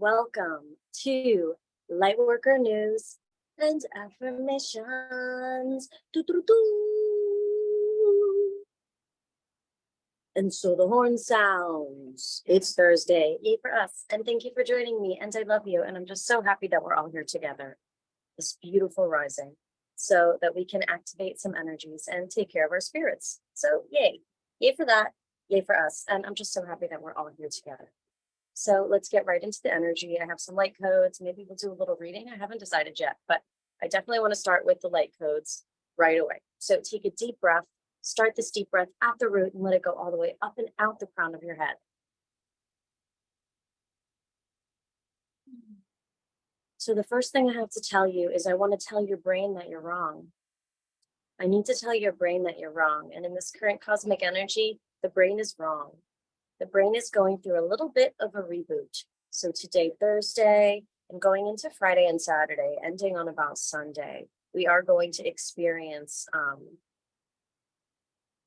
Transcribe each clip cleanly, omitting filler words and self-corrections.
Welcome to Lightworker News and Affirmations. Doo, doo, doo. And so the horn sounds. It's Thursday. Yay for us. And thank you for joining me. And I love you. And I'm just so happy that we're all here together this beautiful rising so that we can activate some energies and take care of our spirits. So yay. Yay for that. Yay for us. And I'm just so happy that we're all here together. So let's get right into the energy. I have some light codes. Maybe we'll do a little reading. I haven't decided yet, but I definitely want to start with the light codes right away. So take a deep breath, start this deep breath at the root and let it go all the way up and out the crown of your head. So the first thing I have to tell you is I want to tell your brain that you're wrong. I need to tell your brain that you're wrong. And in this current cosmic energy, the brain is wrong. The brain is going through a little bit of a reboot. So today, Thursday, and going into Friday and Saturday, ending on about Sunday, we are going to experience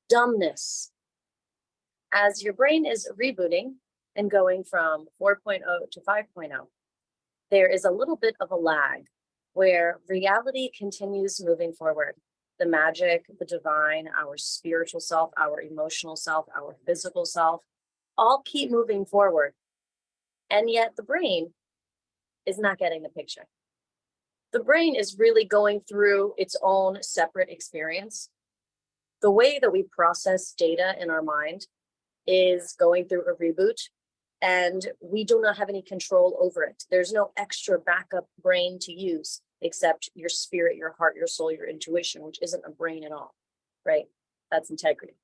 dumbness. As your brain is rebooting and going from 4.0 to 5.0, there is a little bit of a lag where reality continues moving forward. The magic, the divine, our spiritual self, our emotional self, our physical self, all keep moving forward. And yet the brain is not getting the picture. The brain is really going through its own separate experience. The way that we process data in our mind is going through a reboot, and we do not have any control over it. There's no extra backup brain to use except your spirit, your heart, your soul, your intuition, which isn't a brain at all, right? That's integrity.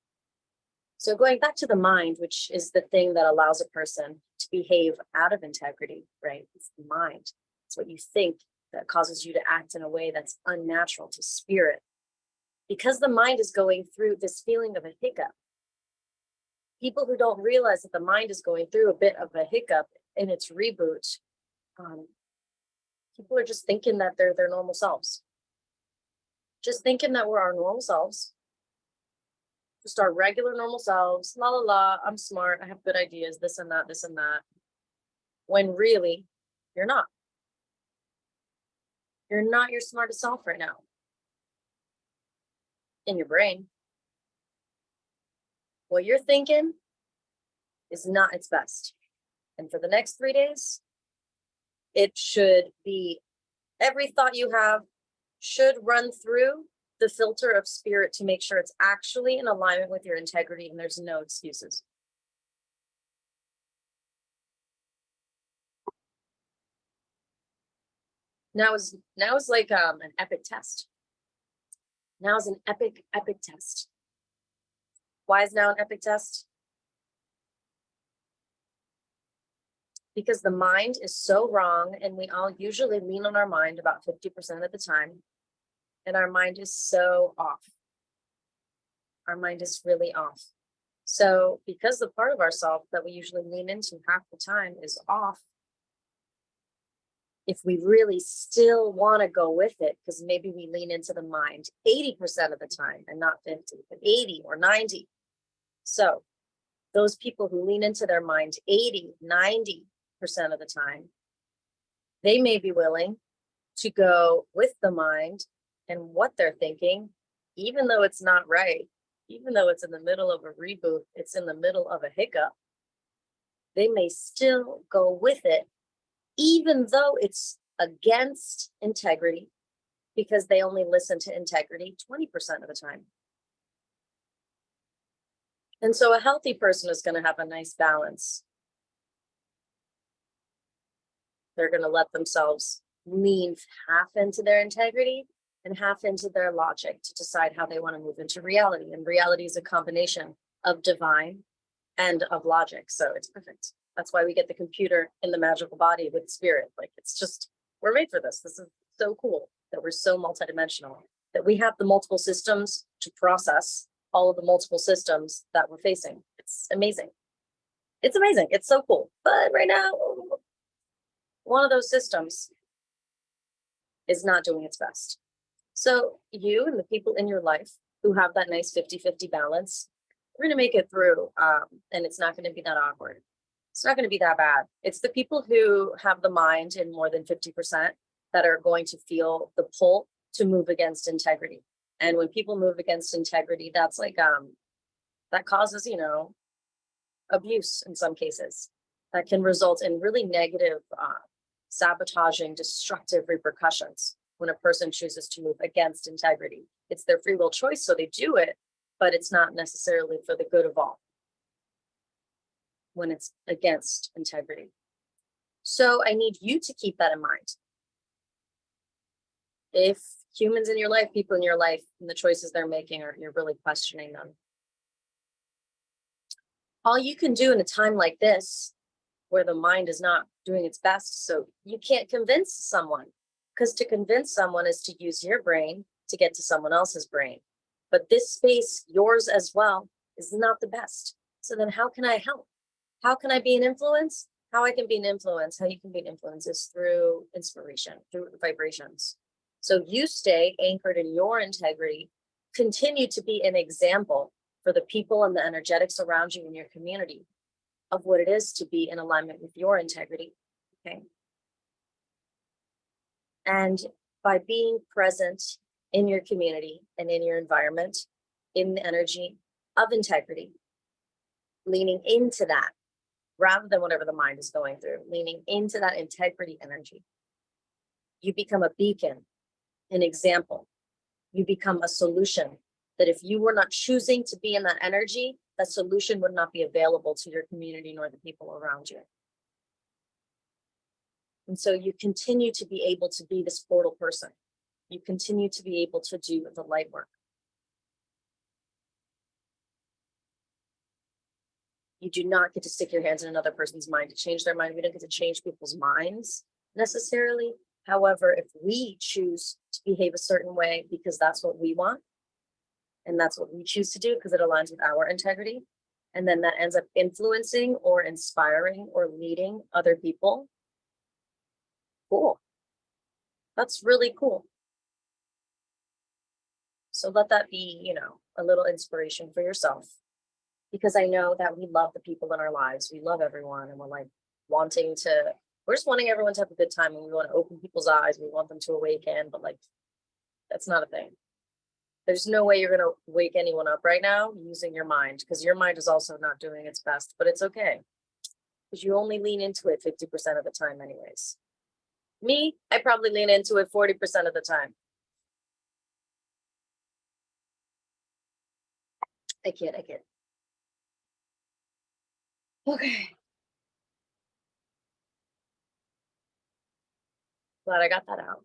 So going back to the mind, which is the thing that allows a person to behave out of integrity, right? It's the mind. It's what you think that causes you to act in a way that's unnatural to spirit. Because the mind is going through this feeling of a hiccup, people who don't realize that the mind is going through a bit of a hiccup in its reboot, people are just thinking that they're their normal selves. Just thinking that we're our normal selves. Just our regular normal selves, la la la, I'm smart, I have good ideas, this and that, when really you're not. You're not your smartest self right now. In your brain. What you're thinking is not its best. And for the next 3 days, it should be, every thought you have should run through the filter of spirit to make sure it's actually in alignment with your integrity and there's no excuses. Now is like an epic test. Now is an epic test. Why is now an epic test? Because the mind is so wrong, and we all usually lean on our mind about 50% of the time. And our mind is so off. Our mind is really off. So because the part of ourselves that we usually lean into half the time is off, if we really still want to go with it, because maybe we lean into the mind 80% of the time and not 50, but 80 or 90. So those people who lean into their mind 80, 90% of the time, they may be willing to go with the mind and what they're thinking, even though it's not right, even though it's in the middle of a reboot, it's in the middle of a hiccup, they may still go with it, even though it's against integrity, because they only listen to integrity 20% of the time. And so a healthy person is going to have a nice balance. They're going to let themselves lean half into their integrity and half into their logic to decide how they want to move into reality. And reality is a combination of divine and of logic. So it's perfect. That's why we get the computer in the magical body with spirit. Like, it's just, we're made for this. This is so cool that we're so multidimensional, that we have the multiple systems to process all of the multiple systems that we're facing. It's amazing. It's amazing. It's so cool. But right now, one of those systems is not doing its best. So you and the people in your life who have that nice 50-50 balance, we're going to make it through, and it's not going to be that awkward. It's not going to be that bad. It's the people who have the mind in more than 50% that are going to feel the pull to move against integrity. And when people move against integrity, that's like, that causes, abuse in some cases. That can result in really negative, sabotaging, destructive repercussions when a person chooses to move against integrity. It's their free will choice, so they do it, but it's not necessarily for the good of all when it's against integrity. So I need you to keep that in mind. If humans in your life, people in your life, and the choices they're making, or you're really questioning them, all you can do in a time like this, where the mind is not doing its best, so you can't convince someone, because to convince someone is to use your brain to get to someone else's brain. But this space, yours as well, is not the best. So then how can I help? How can I be an influence? How I can be an influence, how you can be an influence is through inspiration, through vibrations. So you stay anchored in your integrity, continue to be an example for the people and the energetics around you in your community of what it is to be in alignment with your integrity, okay? And by being present in your community and in your environment, in the energy of integrity, leaning into that, rather than whatever the mind is going through, leaning into that integrity energy, you become a beacon, an example. You become a solution that if you were not choosing to be in that energy, that solution would not be available to your community nor the people around you. And so you continue to be able to be this portal person. You continue to be able to do the light work. You do not get to stick your hands in another person's mind to change their mind. We don't get to change people's minds necessarily. However, if we choose to behave a certain way because that's what we want, and that's what we choose to do because it aligns with our integrity, and then that ends up influencing or inspiring or leading other people, cool. That's really cool. So let that be, a little inspiration for yourself, because I know that we love the people in our lives. We love everyone, and we're just wanting everyone to have a good time, and we want to open people's eyes. We want them to awaken, but that's not a thing. There's no way you're going to wake anyone up right now using your mind, because your mind is also not doing its best, but it's okay, because you only lean into it 50% of the time anyways. Me, I probably lean into it 40% of the time. I can't. Okay. Glad I got that out.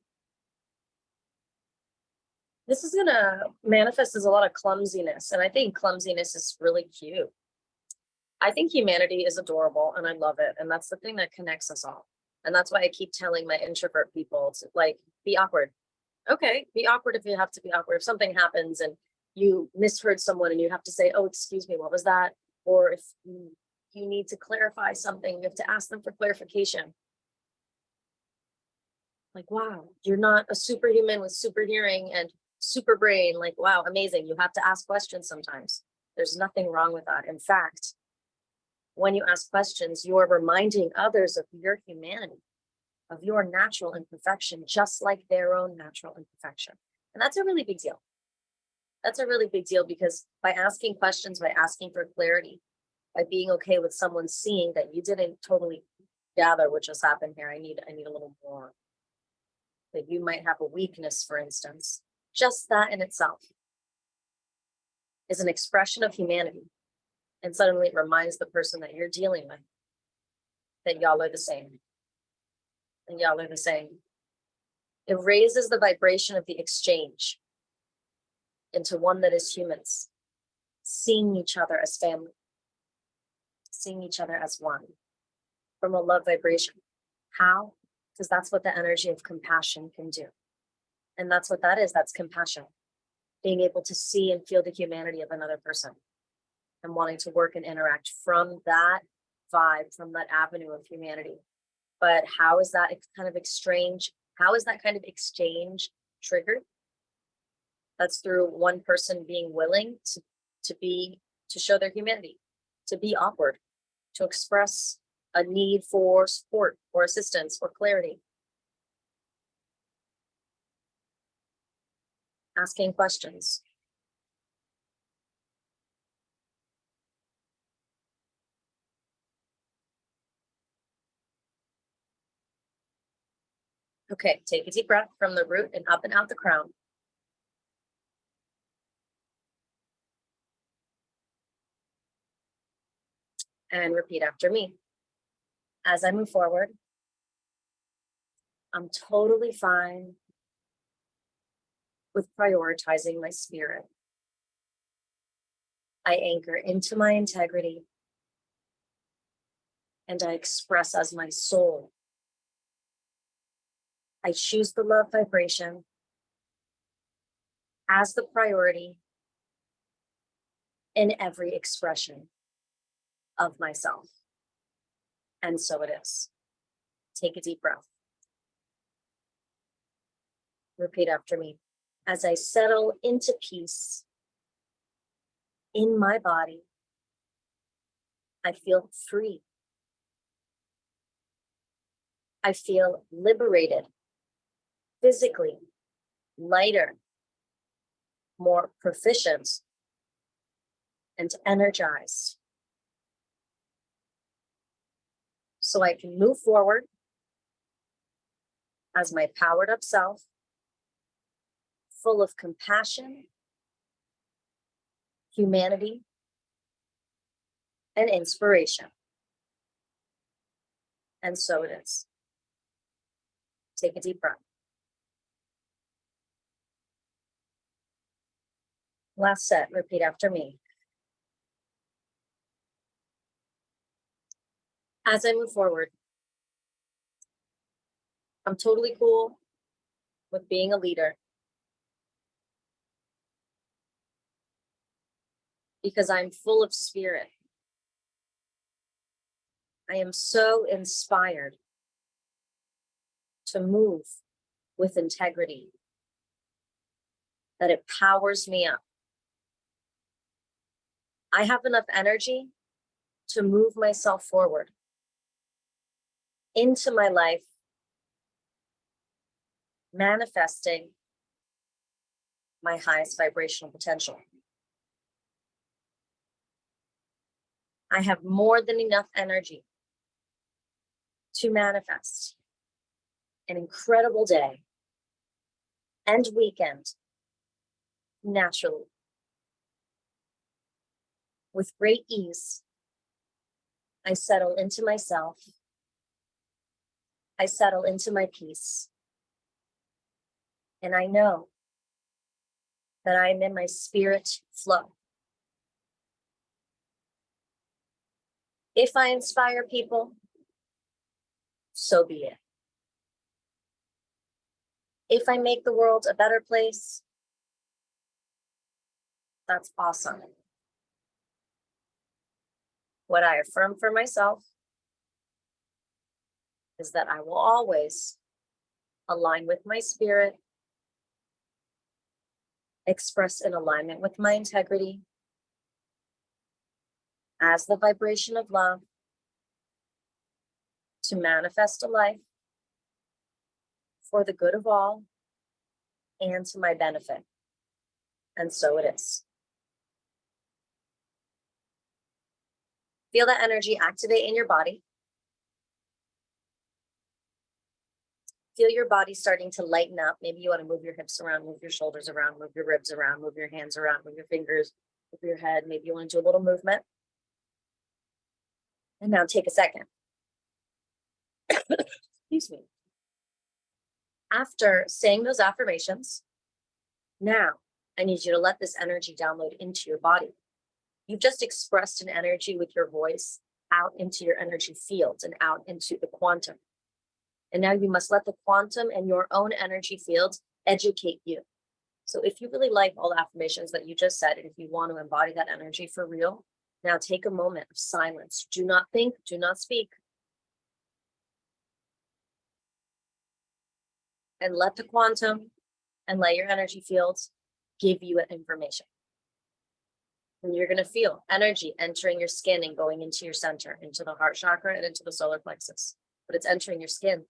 This is going to manifest as a lot of clumsiness. And I think clumsiness is really cute. I think humanity is adorable and I love it. And that's the thing that connects us all. And that's why I keep telling my introvert people to be awkward. Okay, be awkward if you have to be awkward. If something happens and you misheard someone and you have to say, oh, excuse me, what was that? Or if you need to clarify something, you have to ask them for clarification. Wow, you're not a superhuman with super hearing and super brain. Wow, amazing. You have to ask questions sometimes. There's nothing wrong with that. In fact, when you ask questions, you are reminding others of your humanity, of your natural imperfection, just like their own natural imperfection. And that's a really big deal. That's a really big deal, because by asking questions, by asking for clarity, by being okay with someone seeing that you didn't totally gather what just happened here, I need a little more. That you might have a weakness, for instance, just that in itself is an expression of humanity. And suddenly it reminds the person that you're dealing with that y'all are the same. And y'all are the same. It raises the vibration of the exchange into one that is humans, seeing each other as family, seeing each other as one, from a love vibration. How? Because that's what the energy of compassion can do. And that's what that is. That's compassion. Being able to see and feel the humanity of another person and wanting to work and interact from that vibe, from that avenue of humanity. But how is that kind of exchange? How is that kind of exchange triggered? That's through one person being willing to show their humanity, to be awkward, to express a need for support or assistance or clarity. Asking questions. Okay, take a deep breath from the root and up and out the crown. And repeat after me. As I move forward, I'm totally fine with prioritizing my spirit. I anchor into my integrity and I express as my soul. I choose the love vibration as the priority in every expression of myself. And so it is. Take a deep breath. Repeat after me. As I settle into peace in my body, I feel free. I feel liberated, physically, lighter, more proficient, and energized. So I can move forward as my powered up self, full of compassion, humanity, and inspiration. And so it is. Take a deep breath. Last set, repeat after me. As I move forward, I'm totally cool with being a leader because I'm full of spirit. I am so inspired to move with integrity that it powers me up. I have enough energy to move myself forward into my life, manifesting my highest vibrational potential. I have more than enough energy to manifest an incredible day and weekend naturally, with great ease. I settle into myself. I settle into my peace. And I know that I'm in my spirit flow. If I inspire people, so be it. If I make the world a better place, that's awesome. What I affirm for myself is that I will always align with my spirit, express in alignment with my integrity as the vibration of love to manifest a life for the good of all and to my benefit. And so it is. Feel that energy activate in your body. Feel your body starting to lighten up. Maybe you want to move your hips around, move your shoulders around, move your ribs around, move your hands around, move your fingers, move your head. Maybe you want to do a little movement. And now take a second. Excuse me. After saying those affirmations, now I need you to let this energy download into your body. You've just expressed an energy with your voice out into your energy fields and out into the quantum. And now you must let the quantum and your own energy fields educate you. So if you really like all the affirmations that you just said, and if you want to embody that energy for real, now take a moment of silence. Do not think, do not speak. And let the quantum and let your energy fields give you information. And you're going to feel energy entering your skin and going into your center, into the heart chakra and into the solar plexus. But it's entering your skin.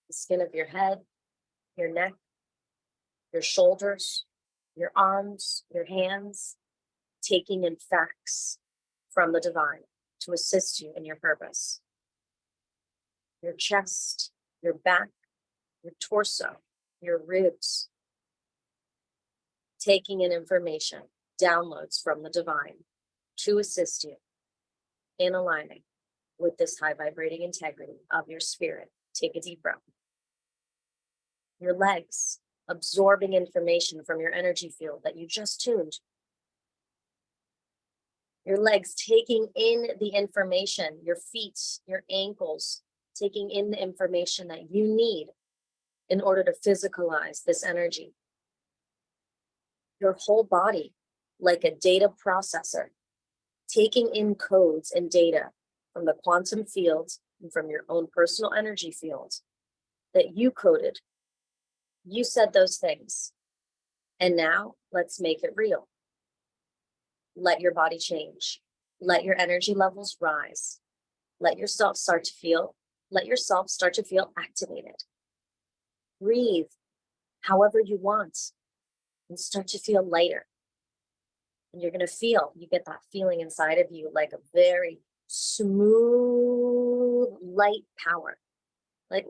The skin of your head, your neck, your shoulders, your arms, your hands, taking in facts from the divine to assist you in your purpose. Your chest, your back, your torso, your ribs, taking in information, downloads from the divine to assist you in aligning with this high vibrating integrity of your spirit. Take a deep breath. Your legs, absorbing information from your energy field that you just tuned. Your legs taking in the information, your feet, your ankles, taking in the information that you need in order to physicalize this energy. Your whole body, like a data processor, taking in codes and data from the quantum fields and from your own personal energy fields that you coded. You said those things. And now let's make it real. Let your body change. Let your energy levels rise. Let yourself start to feel activated. Breathe however you want and start to feel lighter. And you're going to feel, you get that feeling inside of you like a very smooth, light power. Like,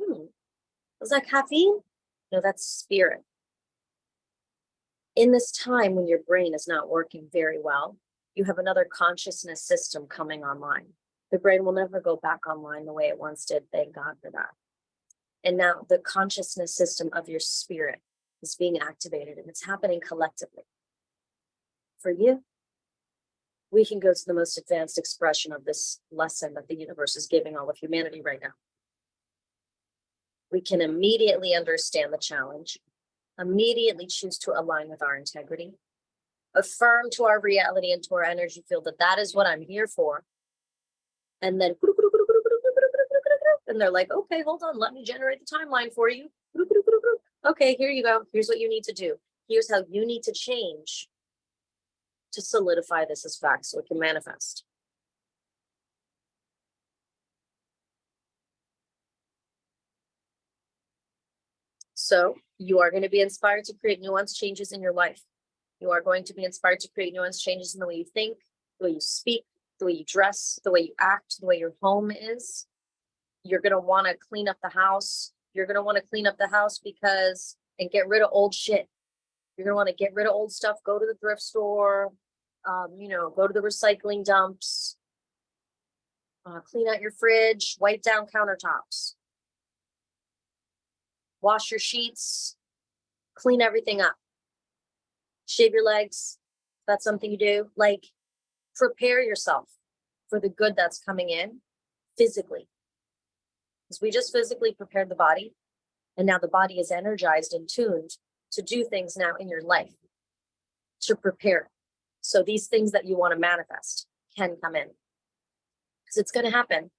was that caffeine? No, that's spirit. In this time when your brain is not working very well, you have another consciousness system coming online. The brain will never go back online the way it once did. Thank God for that. And now the consciousness system of your spirit is being activated, and it's happening collectively. For you, we can go to the most advanced expression of this lesson that the universe is giving all of humanity right now. We can immediately understand the challenge, immediately choose to align with our integrity, affirm to our reality and to our energy field that that is what I'm here for. And then, and they're like, okay, hold on, let me generate the timeline for you. Okay, here you go. Here's what you need to do. Here's how you need to change to solidify this as fact so it can manifest. So you are going to be inspired to create nuanced changes in your life. You are going to be inspired to create nuanced changes in the way you think, the way you speak, the way you dress, the way you act, the way your home is. You're going to want to clean up the house. You're going to want to clean up the house because, and get rid of old shit. You're going to want to get rid of old stuff, go to the thrift store, go to the recycling dumps, clean out your fridge, wipe down countertops, wash your sheets, clean everything up, shave your legs. If that's something you do. Like, prepare yourself for the good that's coming in physically. Because we just physically prepared the body, and now the body is energized and tuned to do things now in your life to prepare. So these things that you want to manifest can come in, because it's going to happen.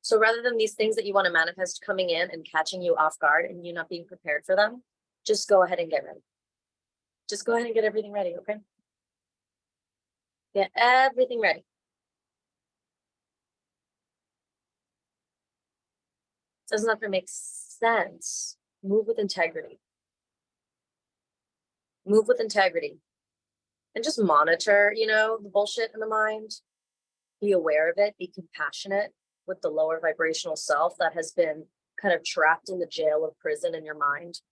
So rather than these things that you want to manifest coming in and catching you off guard and you not being prepared for them, just go ahead and get ready. Just go ahead and get everything ready, okay? Get everything ready. Doesn't have to make sense. Move with integrity. Move with integrity. And just monitor, the bullshit in the mind. Be aware of it. Be compassionate with the lower vibrational self that has been kind of trapped in the jail of prison in your mind.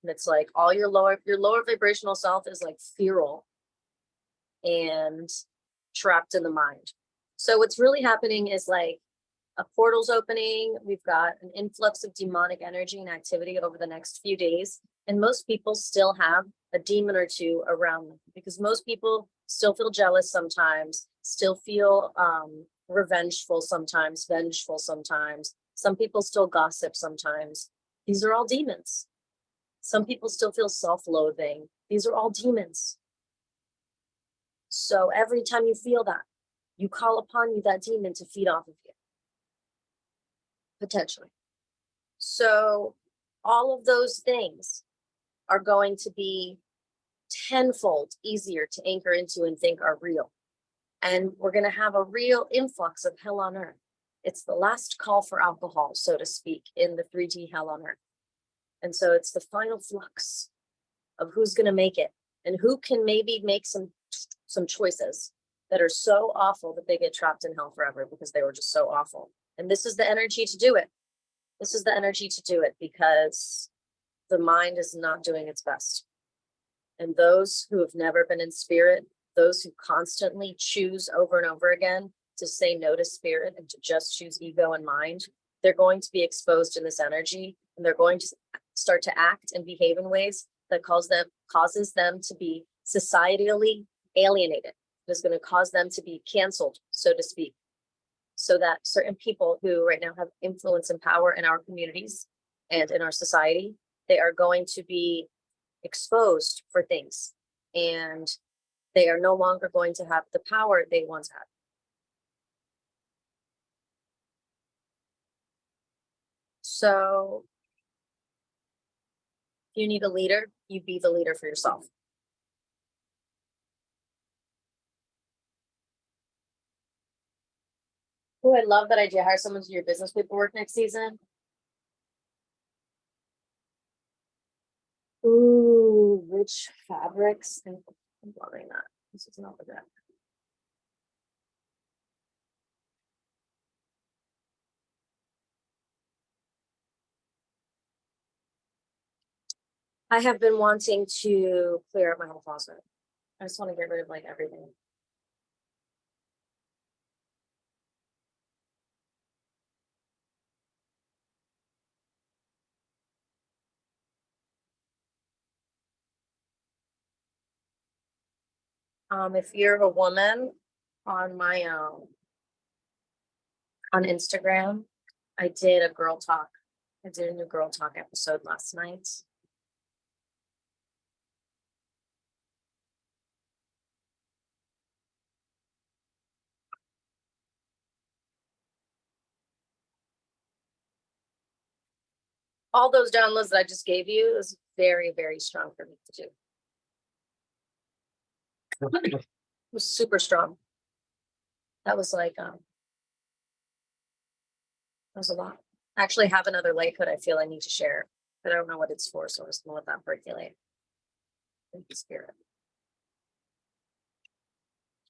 And it's like all your lower vibrational self is like feral and trapped in the mind. So what's really happening is like a portal's opening. We've got an influx of demonic energy and activity over the next few days. And most people still have a demon or two around them, because most people still feel jealous sometimes, still feel revengeful sometimes, vengeful sometimes. Some people still gossip sometimes. These are all demons. Some people still feel self-loathing. These are all demons. So every time you feel that, you call upon that demon to feed off of you. Potentially. So all of those things are going to be tenfold easier to anchor into and think are real. And we're going to have a real influx of hell on earth. It's the last call for alcohol, so to speak, in the 3D hell on earth. And so it's the final flux of who's going to make it and who can maybe make some choices that are so awful that they get trapped in hell forever because they were just so awful. And this is the energy to do it. This is the energy to do it because the mind is not doing its best. And those who have never been in spirit, those who constantly choose over and over again to say no to spirit and to just choose ego and mind, they're going to be exposed in this energy, and they're going to start to act and behave in ways that causes them to be societally alienated. It's going to cause them to be canceled, so to speak, so that certain people who right now have influence and power in our communities and in our society, they are going to be exposed for things, and they are no longer going to have the power they once had. So if you need a leader, you be the leader for yourself. Oh, I love that idea. Hire someone to do your business paperwork next season. Ooh, rich fabrics. I'm loving that. This is not the deck. I have been wanting to clear up my whole closet. I just want to get rid of like everything. If you're a woman on my on Instagram, I did a girl talk. I did a new girl talk episode last night. All those downloads that I just gave you is very, very strong for me to do. It was super strong. That was like, that was a lot. I actually have another light code I feel I need to share, but I don't know what it's for, so I'm just gonna let that percolate. Thank you, Spirit.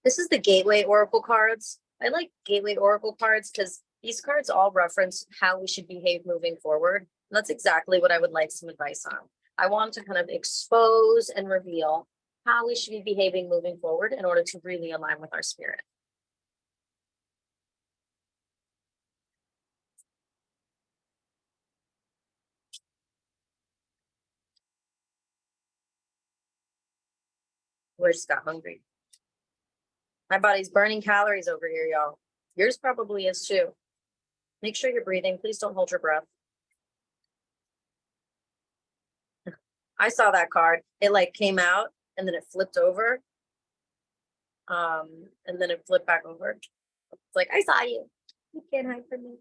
This is the Gateway Oracle cards. I like Gateway Oracle cards because these cards all reference how we should behave moving forward. And that's exactly what I would like some advice on. I want to kind of expose and reveal how we should be behaving moving forward in order to really align with our spirit. We just got hungry. My body's burning calories over here, y'all. Yours probably is too. Make sure you're breathing. Please don't hold your breath. I saw that card. It like came out and then it flipped over. And then it flipped back over. It's like, I saw you. You can't hide from me.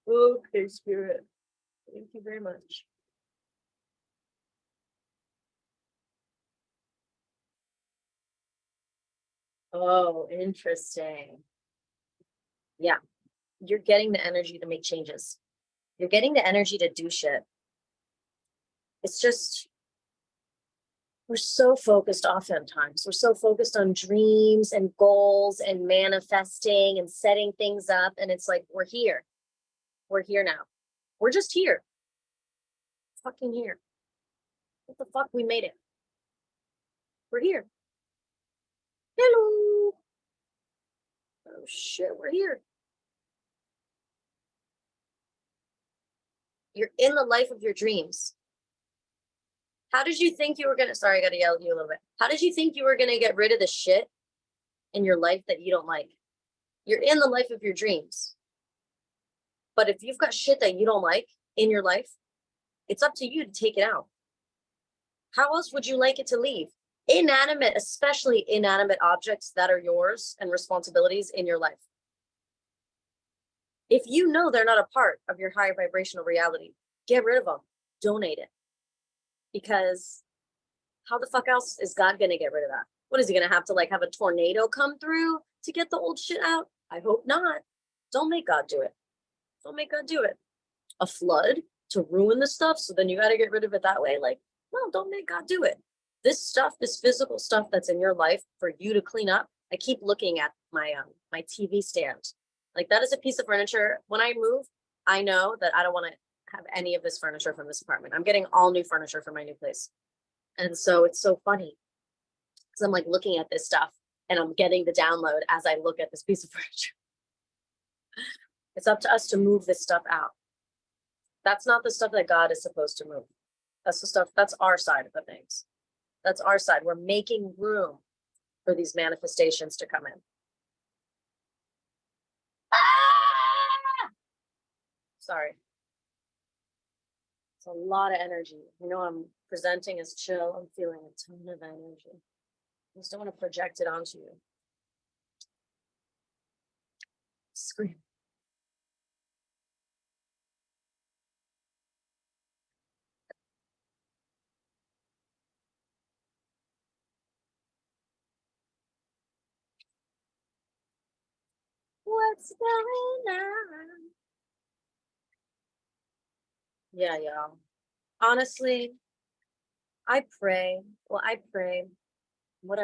Okay, Spirit. Thank you very much. Oh, interesting. Yeah. You're getting the energy to make changes. You're getting the energy to do shit. It's just, we're so focused oftentimes. We're so focused on dreams and goals and manifesting and setting things up. And it's like, we're here. We're here now. We're just here. Fucking here. What the fuck? We made it. We're here. Hello. Oh shit, we're here. You're in the life of your dreams. How did you think you were gonna, sorry, I gotta yell at you a little bit. How did you think you were gonna get rid of the shit in your life that you don't like? You're in the life of your dreams. But if you've got shit that you don't like in your life, it's up to you to take it out. How else would you like it to leave? Inanimate, especially inanimate objects that are yours and responsibilities in your life. If you know they're not a part of your high vibrational reality, get rid of them, donate it. Because how the fuck else is God gonna get rid of that? What is he gonna have to like have a tornado come through to get the old shit out? I hope not. Don't make God do it. Don't make God do it. A flood to ruin the stuff, so then you got to get rid of it that way. Like, no, don't make God do it. This stuff, this physical stuff that's in your life for you to clean up. I keep looking at my my TV stand. Like that is a piece of furniture. When I move, I know that I don't want to have any of this furniture from this apartment. I'm getting all new furniture for my new place. And so it's so funny because I'm like looking at this stuff and I'm getting the download as I look at this piece of furniture. It's up to us to move this stuff out. That's not the stuff that God is supposed to move. That's the stuff, that's our side of the things. That's our side. We're making room for these manifestations to come in. Ah! Sorry. It's a lot of energy. You know, I'm presenting as chill. I'm feeling a ton of energy. I just don't want to project it onto you. Scream. What's going on? Yeah, y'all. Honestly, I pray what I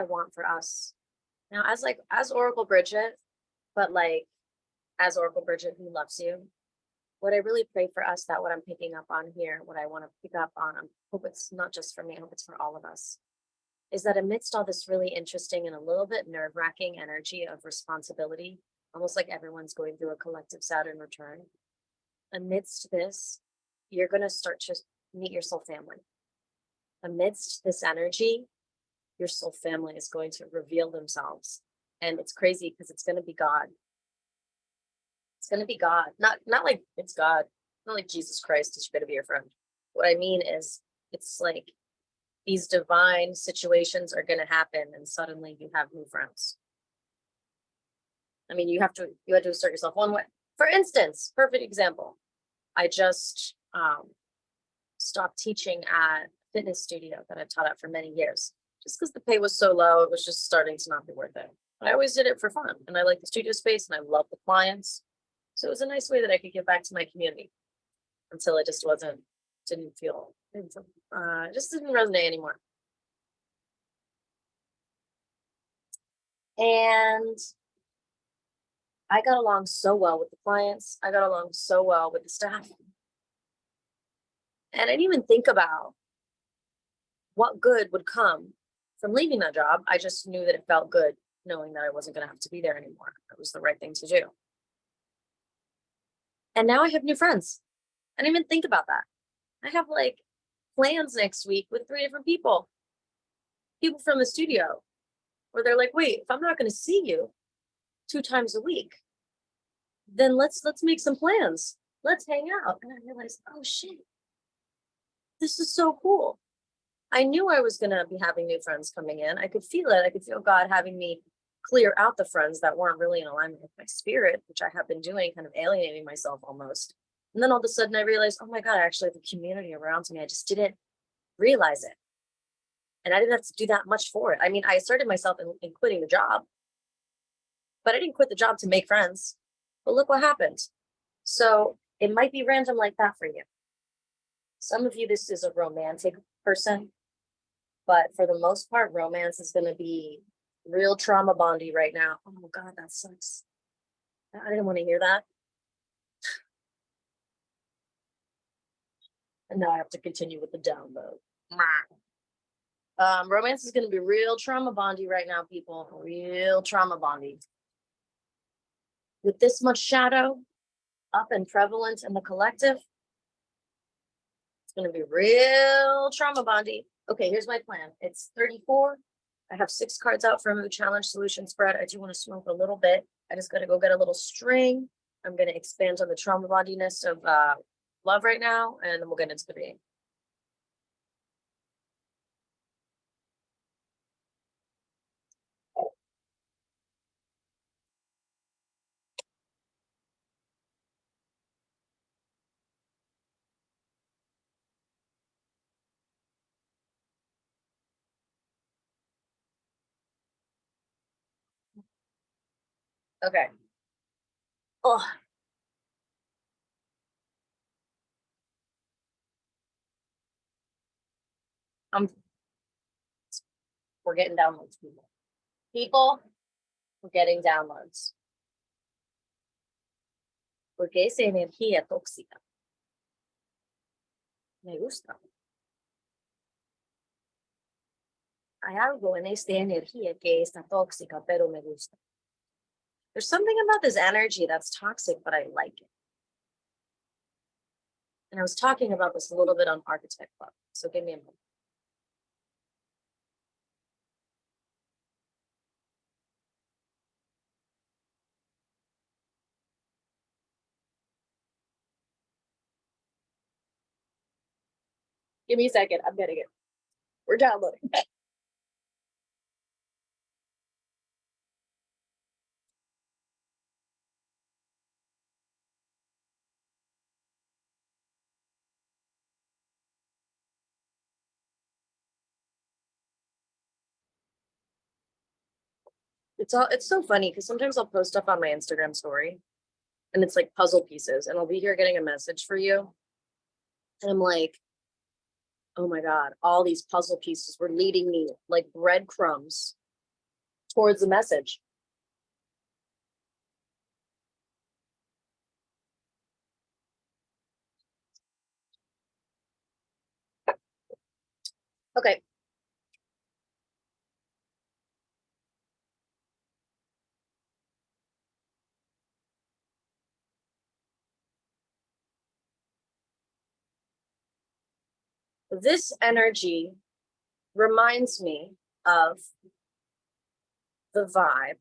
want for us. Now, as Oracle Bridget, but like as Oracle Bridget who loves you, what I really pray for us, that what I'm picking up on here, what I want to pick up on, I hope it's not just for me, I hope it's for all of us, is that amidst all this really interesting and a little bit nerve-wracking energy of responsibility, almost like everyone's going through a collective Saturn return, amidst this, you're going to start to meet your soul family. Amidst this energy, your soul family is going to reveal themselves. And it's crazy because it's going to be God. It's going to be God. Not like it's God. Not like Jesus Christ is going to be your friend. What I mean is, it's like these divine situations are going to happen and suddenly you have new friends. I mean, you have to assert yourself one way. For instance, perfect example. I just stopped teaching at a fitness studio that I taught at for many years, just because the pay was so low. It was just starting to not be worth it. But I always did it for fun, and I like the studio space, and I love the clients. So it was a nice way that I could give back to my community until it just didn't just didn't resonate anymore. And I got along so well with the clients. I got along so well with the staff. And I didn't even think about what good would come from leaving that job. I just knew that it felt good knowing that I wasn't going to have to be there anymore. It was the right thing to do. And now I have new friends. I didn't even think about that. I have like plans next week with 3 different people from the studio, where they're like, wait, if I'm not going to see you 2 times a week, then let's make some plans. Let's hang out. And I realized, oh shit, this is so cool. I knew I was going to be having new friends coming in. I could feel it. I could feel God having me clear out the friends that weren't really in alignment with my spirit, which I have been doing, kind of alienating myself almost. And then all of a sudden I realized, oh my God, I actually have a community around me. I just didn't realize it. And I didn't have to do that much for it. I mean, I asserted myself in quitting the job, but I didn't quit the job to make friends. But look what happened. So it might be random like that for you. Some of you, this is a romantic person, but for the most part, romance is going to be real trauma bondy right now. Oh God, that sucks. I didn't want to hear that. And now I have to continue with the download. Romance is going to be real trauma bondy right now, people. Real trauma bondy. With this much shadow up and prevalent in the collective, it's going to be real trauma bondy. Okay, here's my plan. It's 34. I have 6 cards out for a mood challenge solution spread. I do want to smoke a little bit. I just got to go get a little string. I'm going to expand on the trauma bondiness of love right now, and then we'll get into the reading. Okay. Oh, I'm we're getting downloads, people. People, we're getting downloads. Porque esa energía tóxica. Me gusta. Hay algo en esta energía que está tóxica, pero me gusta. There's something about this energy that's toxic, but I like it. And I was talking about this a little bit on Architect Club. So give me a moment. Give me a second. I'm getting it. We're downloading. It's so funny because sometimes I'll post stuff on my Instagram story and it's like puzzle pieces and I'll be here getting a message for you. And I'm like, oh my God, all these puzzle pieces were leading me like breadcrumbs towards the message. Okay. This energy reminds me of the vibe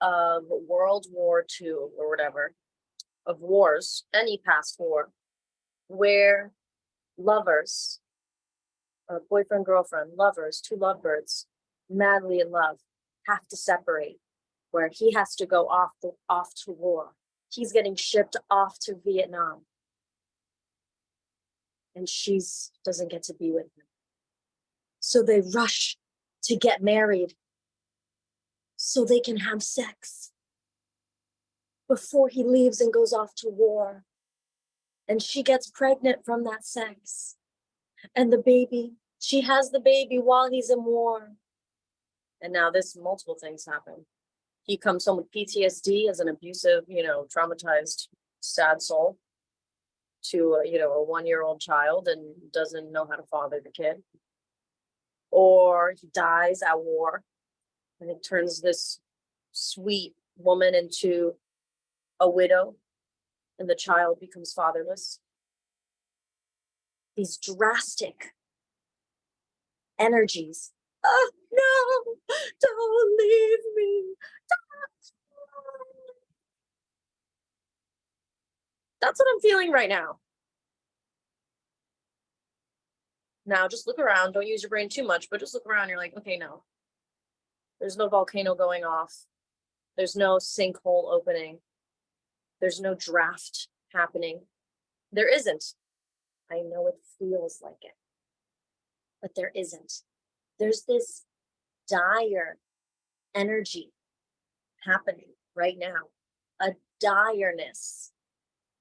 of World War II or whatever, of wars, any past war, where lovers, boyfriend, girlfriend, lovers, two lovebirds, madly in love, have to separate, where he has to go off to war. He's getting shipped off to Vietnam, and she's doesn't get to be with him. So they rush to get married so they can have sex before he leaves and goes off to war. And she gets pregnant from that sex. And the baby, she has the baby while he's in war. And now this multiple things happen. He comes home with PTSD as an abusive, traumatized, sad soul to a 1-year-old child and doesn't know how to father the kid. Or he dies at war and it turns this sweet woman into a widow and the child becomes fatherless. These drastic energies. Oh no, don't leave me. That's what I'm feeling right now. Now just look around. Don't use your brain too much, but just look around. You're like, okay, no. There's no volcano going off. There's no sinkhole opening. There's no draft happening. There isn't. I know it feels like it, but there isn't. There's this dire energy happening right now, a direness.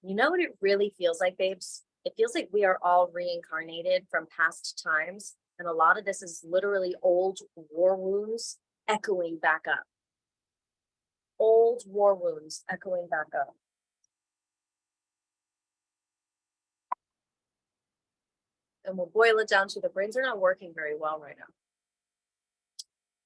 You know what it really feels like, babes? It feels like we are all reincarnated from past times. And a lot of this is literally old war wounds echoing back up. Old war wounds echoing back up. And we'll boil it down to the brains are not working very well right now.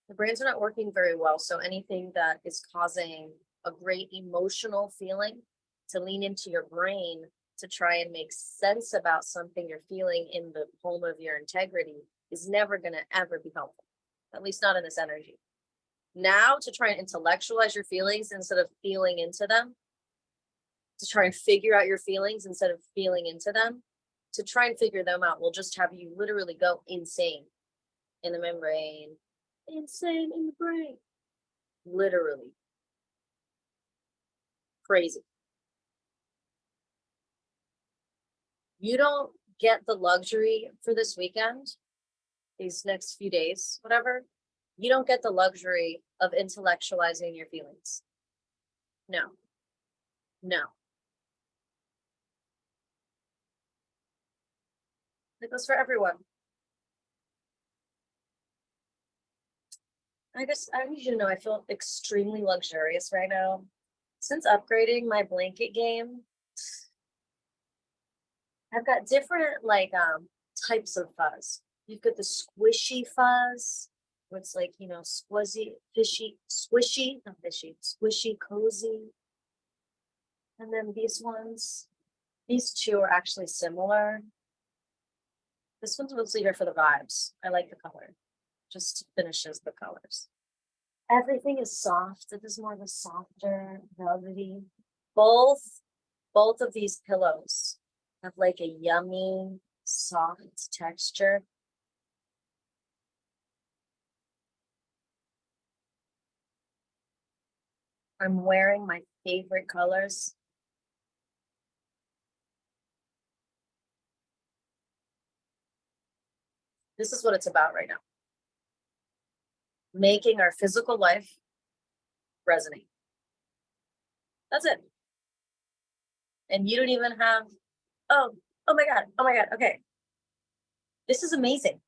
The brains are not working very well. So anything that is causing a great emotional feeling to lean into your brain to try and make sense about something you're feeling in the home of your integrity is never going to ever be helpful, at least not in this energy. Now to try and intellectualize your feelings instead of feeling into them, to try and figure out your feelings instead of feeling into them, to try and figure them out will just have you literally go insane in the membrane, insane in the brain, literally crazy. You don't get the luxury for this weekend, these next few days, whatever, You don't get the luxury of intellectualizing your feelings. No, no. It goes for everyone. I guess I need you to know I feel extremely luxurious right now. Since upgrading my blanket game, I've got different types of fuzz. You've got the squishy fuzz, where it's like, squizzy, fishy, squishy, not fishy, squishy, cozy. And then these two are actually similar. This one's mostly here for the vibes. I like the color, just finishes the colors. Everything is soft. This is more of a softer, velvety. Both of these pillows have like a yummy, soft texture. I'm wearing my favorite colors. This is what it's about right now. Making our physical life resonate. That's it. And you don't even have, oh my God, okay. This is amazing.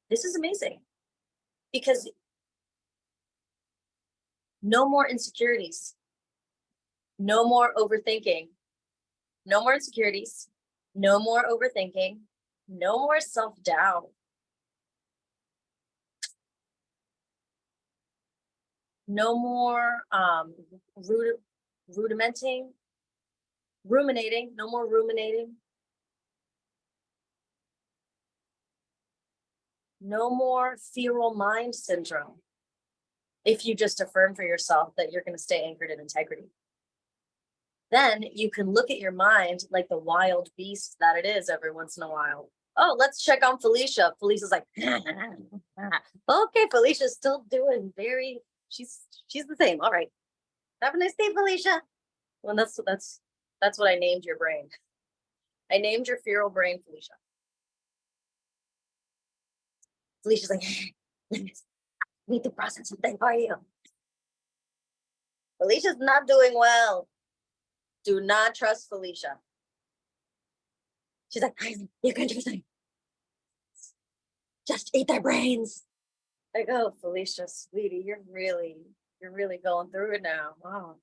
This is amazing. Because no more insecurities. No more overthinking. No more insecurities. No more overthinking. No more self-doubt. No more ruminating. No more ruminating. No more feral mind syndrome. If you just affirm for yourself that you're going to stay anchored in integrity, then you can look at your mind like the wild beast that it is every once in a while. Oh, let's check on Felicia. Felicia's like, okay, Felicia's still doing she's the same. All right. Have a nice day, Felicia. Well, that's what I named your brain. I named your feral brain Felicia. Felicia's like, let me to process something for you. Felicia's not doing well. Do not trust Felicia. She's like, you can do something. Just eat their brains. I go, Felicia, sweetie, you're really going through it now. Wow.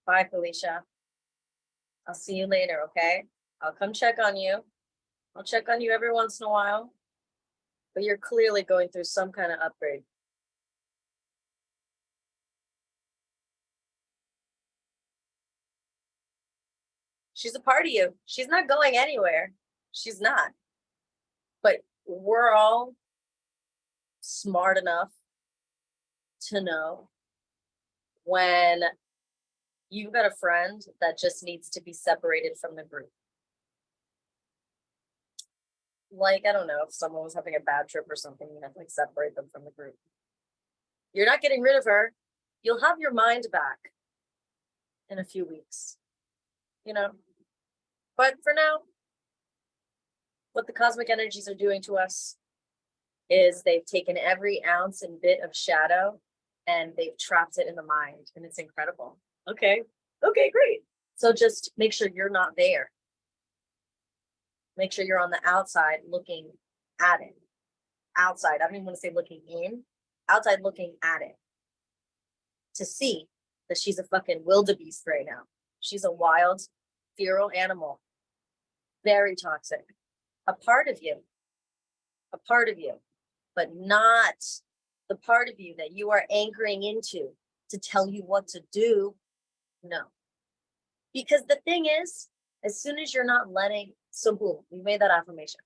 Bye, Felicia. I'll see you later, okay? I'll come check on you. I'll check on you every once in a while. But you're clearly going through some kind of upgrade. She's a part of you. She's not going anywhere. She's not. But we're all smart enough to know when you've got a friend that just needs to be separated from the group. Like, I don't know, if someone was having a bad trip or something, you have to separate them from the group. You're not getting rid of her. You'll have your mind back in a few weeks, But for now, what the cosmic energies are doing to us is they've taken every ounce and bit of shadow and they've trapped it in the mind, and it's incredible. Okay, great. So just make sure you're not there. Make sure you're on the outside looking at it. Outside, I don't even want to say looking in. Outside looking at it. To see that she's a fucking wildebeest right now. She's a wild, feral animal. Very toxic. A part of you, but not the part of you that you are anchoring into to tell you what to do. No. Because the thing is, as soon as you're not letting, so boom, we made that affirmation.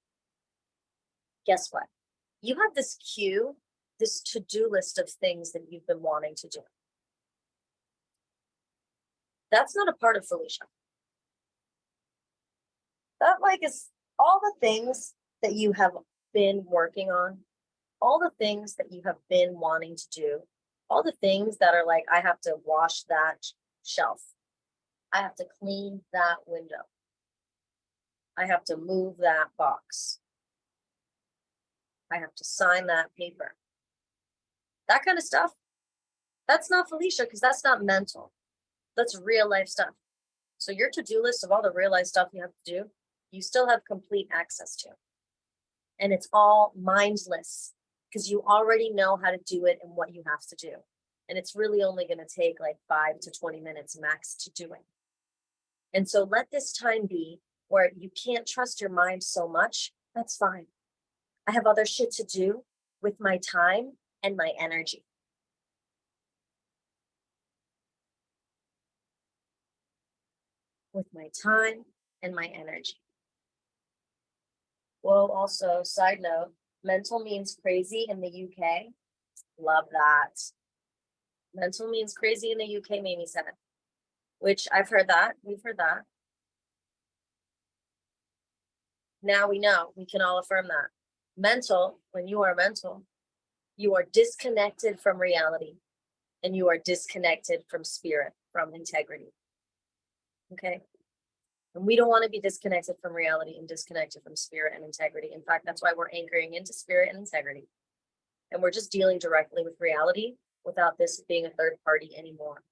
Guess what? You have this queue, this to-do list of things that you've been wanting to do. That's not a part of Felicia. That is all the things that you have been working on, all the things that you have been wanting to do, all the things that are like, I have to wash that shelf. I have to clean that window. I have to move that box. I have to sign that paper. That kind of stuff. That's not Felicia, because that's not mental. That's real life stuff. So your to-do list of all the real life stuff you have to do, you still have complete access to. And it's all mindless because you already know how to do it and what you have to do. And it's really only going to take like 5 to 20 minutes max to do it. And so let this time be where you can't trust your mind so much. That's fine. I have other shit to do with my time and my energy. With my time and my energy. Whoa, also, side note, mental means crazy in the UK. Love that. Mental means crazy in the UK, Mamie said. Which I've heard that. We've heard that. Now we know. We can all affirm that. Mental, when you are mental, you are disconnected from reality. And you are disconnected from spirit, from integrity. Okay? And we don't want to be disconnected from reality and disconnected from spirit and integrity. In fact, that's why we're anchoring into spirit and integrity. And we're just dealing directly with reality without this being a third party anymore.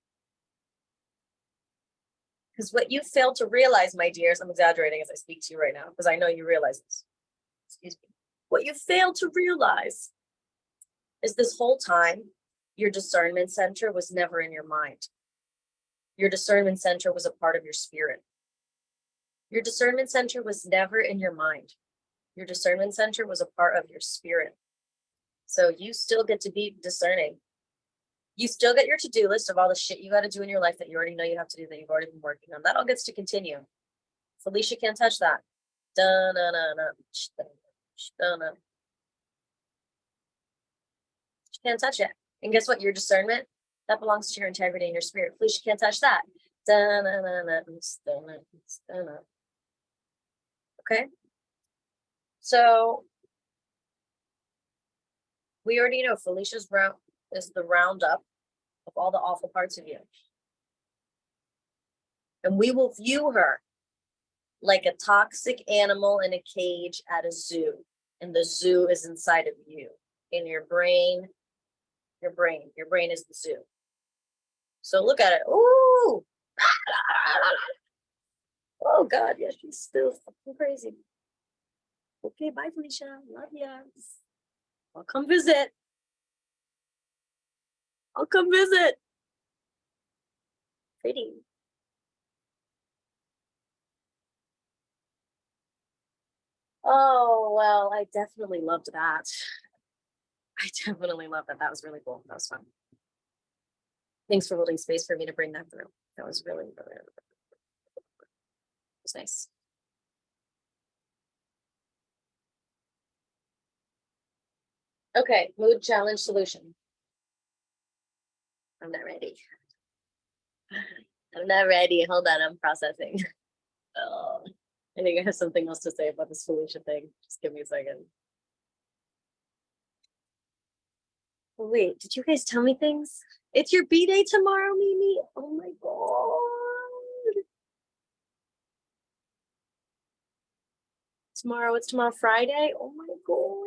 Because what you fail to realize, my dears, I'm exaggerating as I speak to you right now, because I know you realize this. Excuse me. What you fail to realize is this whole time, your discernment center was never in your mind. Your discernment center was a part of your spirit. Your discernment center was never in your mind. Your discernment center was a part of your spirit. So you still get to be discerning. You still get your to-do list of all the shit you got to do in your life that you already know you have to do, that you've already been working on. That all gets to continue. Felicia can't touch that. She can't touch it. And guess what? Your discernment, that belongs to your integrity and your spirit. Felicia can't touch that. Okay? So we already know Felicia's round is the roundup of all the awful parts of you. And we will view her like a toxic animal in a cage at a zoo. And the zoo is inside of you, in your brain. Your brain is the zoo. So look at it. Ooh. Oh God, yeah, she's still fucking crazy. Okay, bye, Felicia. Love ya. I'll come visit. I'll come visit. Pretty. Oh, well, I definitely loved that. I definitely loved that. That was really cool. That was fun. Thanks for holding space for me to bring that through. That was really, really, really, it was nice. Okay, mood challenge solution. I'm not ready. I'm not ready. Hold on, I'm processing. Oh, I think I have something else to say about this Felicia thing. Just give me a second. Wait, did you guys tell me things? It's your B-day tomorrow, Mimi? Oh my God. Tomorrow, it's tomorrow Friday? Oh my God.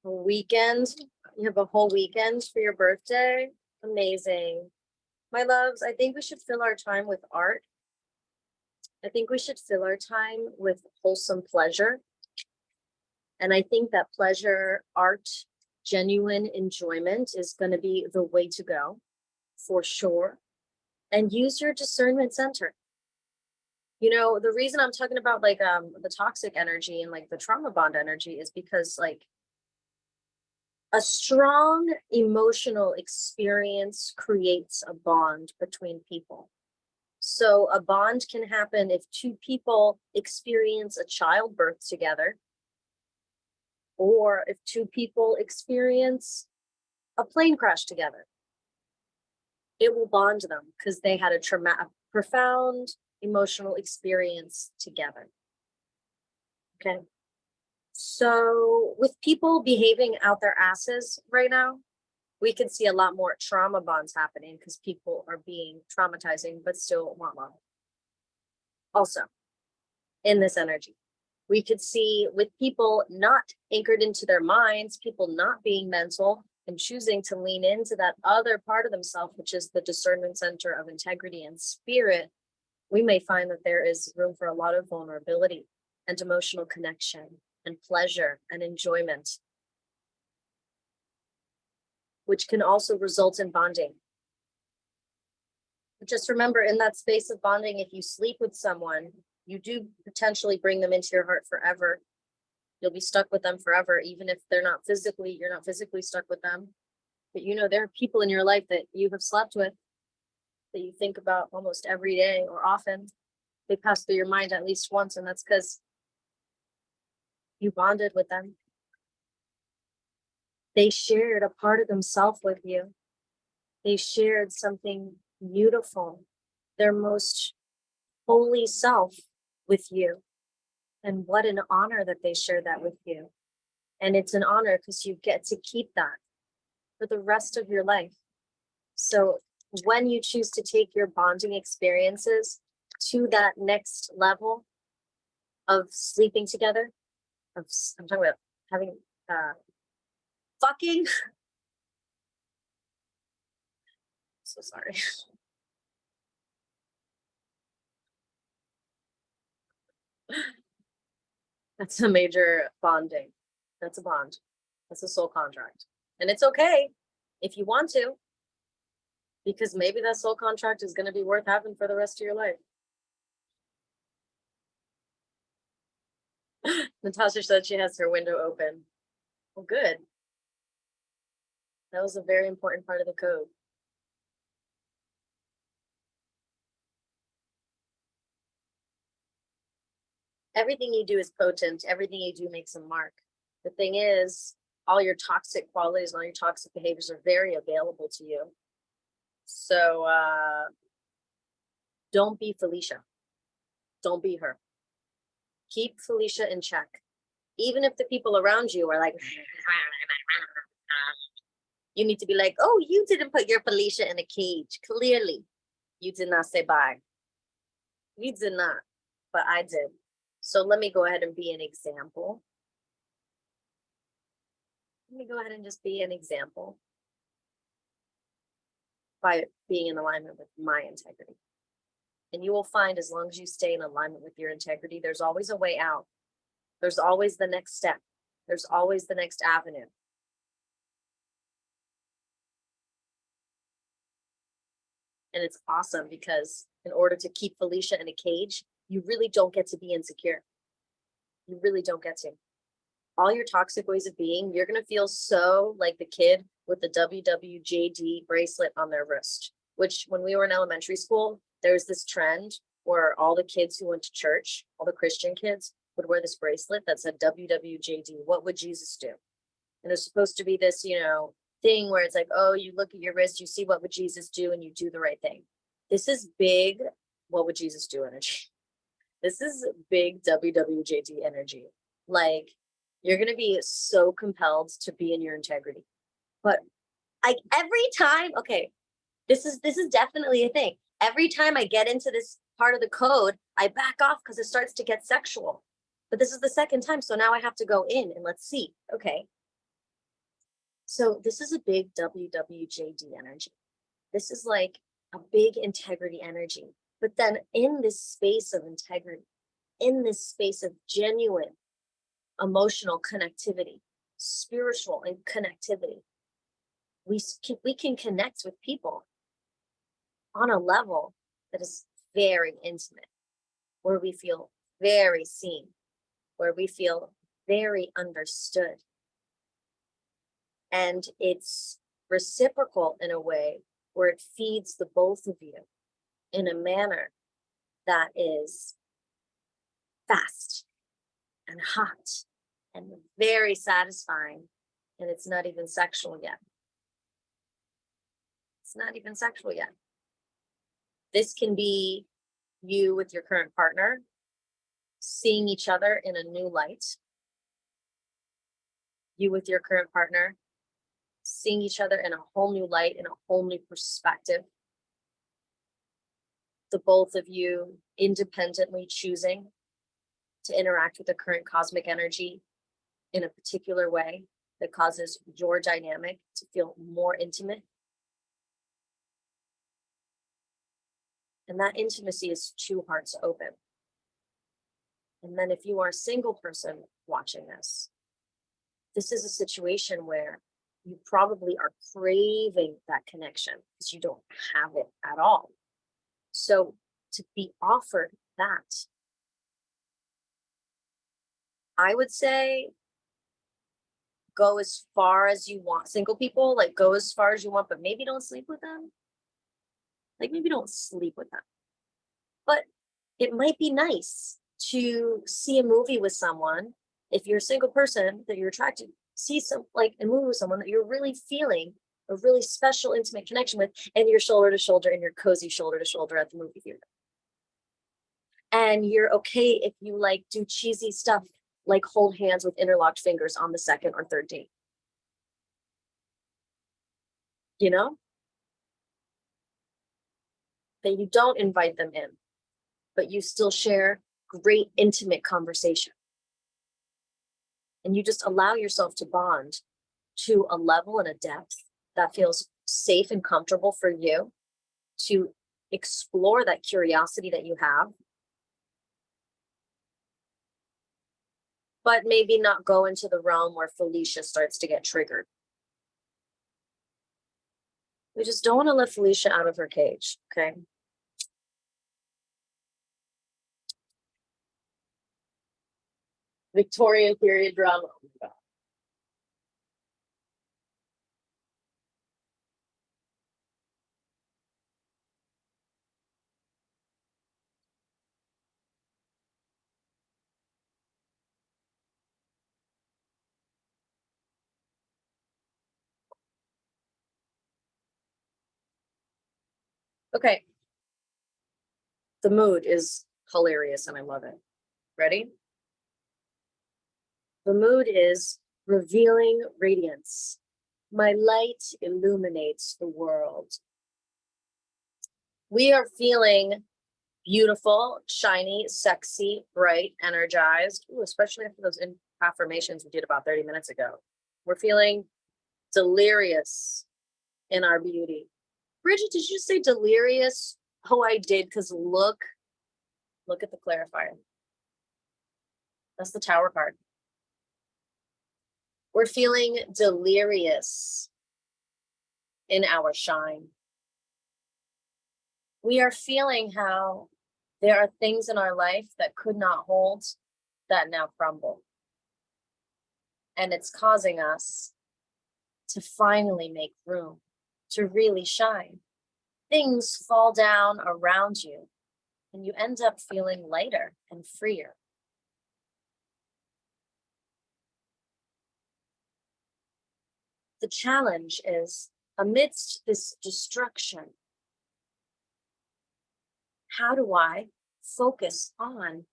A weekend? You have a whole weekend for your birthday? Amazing. My loves, I think we should fill our time with art. I think we should fill our time with wholesome pleasure. And I think that pleasure, art, genuine enjoyment is going to be the way to go, for sure. And use your discernment center. You know, the reason I'm talking about like the toxic energy and like the trauma bond energy is because like a strong emotional experience creates a bond between people. So a bond can happen if two people experience a childbirth together, or if two people experience a plane crash together. It will bond them because they had a profound emotional experience together. Okay. So with people behaving out their asses right now, we could see a lot more trauma bonds happening because people are being traumatizing but still want love. Also, in this energy. We could see with people not anchored into their minds, people not being mental and choosing to lean into that other part of themselves, which is the discernment center of integrity and spirit, we may find that there is room for a lot of vulnerability and emotional connection and pleasure and enjoyment, which can also result in bonding. But just remember, in that space of bonding, if you sleep with someone, you do potentially bring them into your heart forever. You'll be stuck with them forever, even if you're not physically stuck with them. But you know, there are people in your life that you have slept with that you think about almost every day or often. They pass through your mind at least once, and that's because you bonded with them. They shared a part of themselves with you. They shared something beautiful, their most holy self with you. And what an honor that they share that with you. And it's an honor because you get to keep that for the rest of your life. So when you choose to take your bonding experiences to that next level of sleeping together, I'm talking about having fucking. So sorry. That's a major bonding. That's a bond. That's a soul contract. And it's okay if you want to, because maybe that soul contract is going to be worth having for the rest of your life. Natasha said she has her window open. Well, good. That was a very important part of the code. Everything you do is potent. Everything you do makes a mark. The thing is, all your toxic qualities and all your toxic behaviors are very available to you. So don't be Felicia. Don't be her. Keep Felicia in check. Even if the people around you are like, you need to be like, oh, you didn't put your Felicia in a cage. Clearly, you did not say bye. You did not, but I did. So let me go ahead and be an example. Let me go ahead and just be an example by being in alignment with my integrity. And you will find, as long as you stay in alignment with your integrity, there's always a way out. There's always the next step. There's always the next avenue. And it's awesome because in order to keep Felicia in a cage, you really don't get to be insecure. You really don't get to. All your toxic ways of being, you're going to feel so like the kid with the WWJD bracelet on their wrist, which when we were in elementary school, there was this trend where all the kids who went to church, all the Christian kids, would wear this bracelet that said WWJD. What would Jesus do? And it's supposed to be this, thing where it's like, oh, you look at your wrist, you see what would Jesus do, and you do the right thing. This is big, what would Jesus do energy. This is big WWJD energy. Like, you're going to be so compelled to be in your integrity. But like every time, okay, this is definitely a thing. Every time I get into this part of the code, I back off because it starts to get sexual. But this is the second time, so now I have to go in and let's see. Okay. So this is a big WWJD energy. This is like a big integrity energy. But then in this space of integrity, in this space of genuine emotional connectivity, spiritual and connectivity, we can connect with people on a level that is very intimate, where we feel very seen, where we feel very understood. And it's reciprocal in a way where it feeds the both of you in a manner that is fast and hot and very satisfying. And it's not even sexual yet. It's not even sexual yet. This can be you with your current partner, seeing each other in a new light. You with your current partner, seeing each other in a whole new light, in a whole new perspective. The both of you independently choosing to interact with the current cosmic energy in a particular way that causes your dynamic to feel more intimate. And that intimacy is two hearts open. And then if you are a single person watching this, this is a situation where you probably are craving that connection because you don't have it at all. So to be offered that, I would say go as far as you want. Single people, like, go as far as you want, but maybe don't sleep with them. Like, maybe don't sleep with them. But it might be nice to see a movie with someone. If you're a single person that you're attracted, see some, like, a movie with someone that you're really feeling a really special, intimate connection with, and you're shoulder to shoulder and you're cozy shoulder to shoulder at the movie theater. And you're okay if you like do cheesy stuff like hold hands with interlocked fingers on the second or third date. You know? That you don't invite them in, but you still share great intimate conversation. And you just allow yourself to bond to a level and a depth that feels safe and comfortable for you to explore that curiosity that you have, but maybe not go into the realm where Felicia starts to get triggered. We just don't want to let Felicia out of her cage, okay? Victorian period drama. Oh my God. Okay. The mood is hilarious and I love it. Ready? The mood is revealing radiance. My light illuminates the world. We are feeling beautiful, shiny, sexy, bright, energized. Ooh, especially after those affirmations we did about 30 minutes ago. We're feeling delirious in our beauty. Bridget, did you say delirious? Oh, I did, because look at the clarifier. That's the Tower card. We're feeling delirious in our shine. We are feeling how there are things in our life that could not hold that now crumble. And it's causing us to finally make room to really shine. Things fall down around you and you end up feeling lighter and freer. The challenge is, amidst this destruction, how do I focus on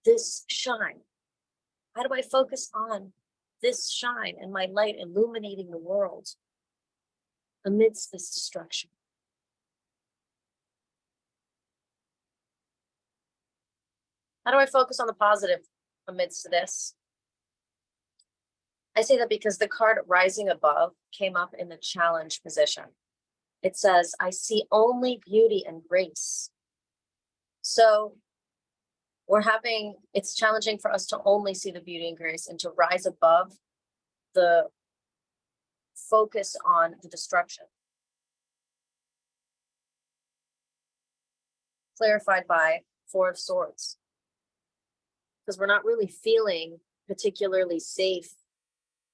this shine? How do I focus on this shine and my light illuminating the world amidst this destruction? How do I focus on the positive amidst this? I say that because the card rising above came up in the challenge position. It says, I see only beauty and grace. So it's challenging for us to only see the beauty and grace and to rise above the focus on the destruction. Clarified by Four of Swords. Because we're not really feeling particularly safe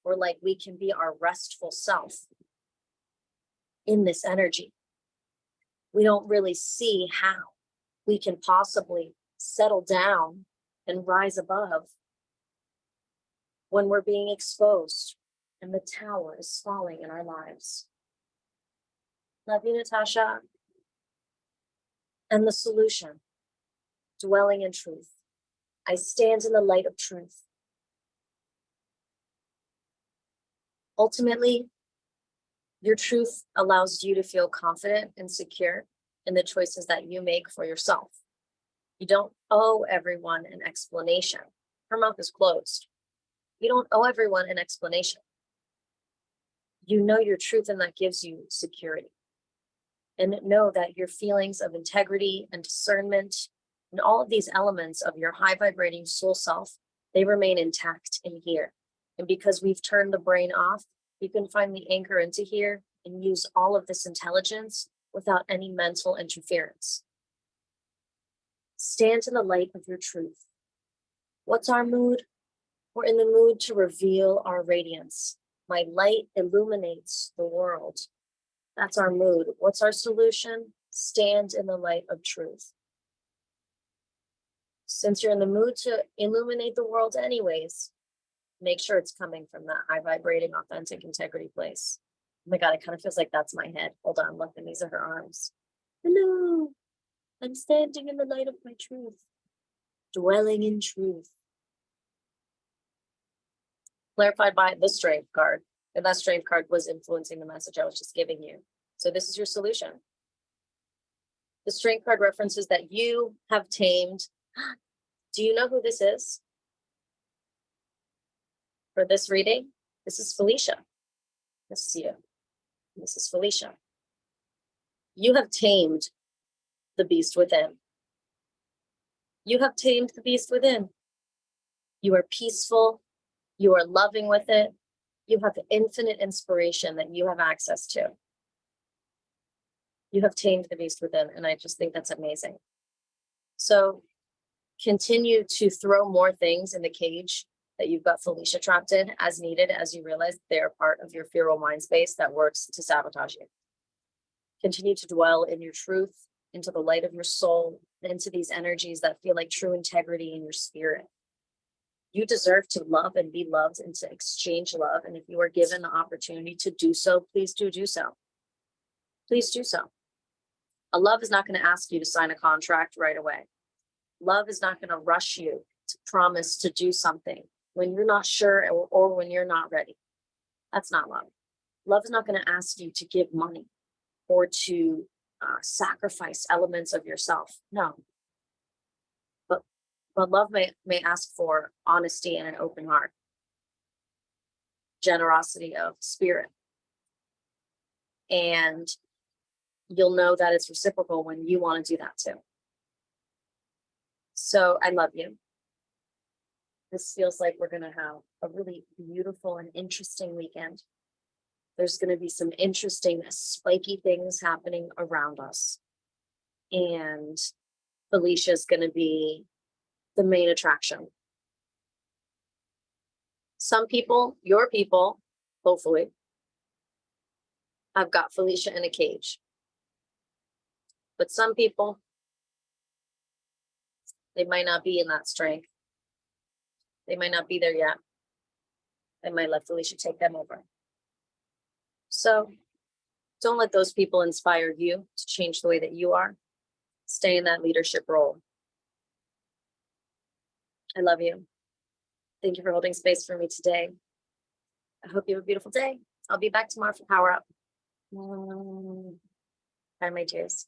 or like we can be our restful self in this energy. We don't really see how we can possibly settle down and rise above when we're being exposed and the tower is falling in our lives. Love you, Natasha. And the solution, dwelling in truth. I stand in the light of truth. Ultimately, your truth allows you to feel confident and secure in the choices that you make for yourself. You don't owe everyone an explanation. Her mouth is closed. You don't owe everyone an explanation. You know your truth, and that gives you security. And know that your feelings of integrity and discernment and all of these elements of your high vibrating soul self, they remain intact in here. And because we've turned the brain off, you can finally anchor into here and use all of this intelligence without any mental interference. Stand in the light of your truth. What's our mood? We're in the mood to reveal our radiance. My light illuminates the world. That's our mood. What's our solution? Stand in the light of truth. Since you're in the mood to illuminate the world anyways, make sure it's coming from that high vibrating, authentic integrity place. Oh my God, it kind of feels like that's my head. Hold on, look, and these are her arms. Hello, I'm standing in the light of my truth, dwelling in truth. Clarified by the strength card. And that strength card was influencing the message I was just giving you. So this is your solution. The strength card references that you have tamed. Do you know who this is? For this reading, this is Felicia. This is you. This is Felicia. You have tamed the beast within. You have tamed the beast within. You are peaceful. You are loving with it. You have infinite inspiration that you have access to. You have tamed the beast within, and I just think that's amazing. So continue to throw more things in the cage that you've got Felicia trapped in as needed, as you realize they're part of your feral mind space that works to sabotage you. Continue to dwell in your truth, into the light of your soul, into these energies that feel like true integrity in your spirit. You deserve to love and be loved and to exchange love. And if you are given the opportunity to do so, please do so. Please do so. A love is not going to ask you to sign a contract right away. Love is not going to rush you to promise to do something when you're not sure or when you're not ready. That's not love. Love is not going to ask you to give money or to sacrifice elements of yourself. No. But love may ask for honesty and an open heart, generosity of spirit. And you'll know that it's reciprocal when you want to do that too. So I love you. This feels like we're going to have a really beautiful and interesting weekend. There's going to be some interesting, spiky things happening around us. And Felicia's going to be the main attraction. Some people, your people, hopefully, have got Felicia in a cage. But some people, they might not be in that strength. They might not be there yet. They might let Felicia take them over. So don't let those people inspire you to change the way that you are. Stay in that leadership role. I love you. Thank you for holding space for me today. I hope you have a beautiful day. I'll be back tomorrow for Power Up. Bye, my dears.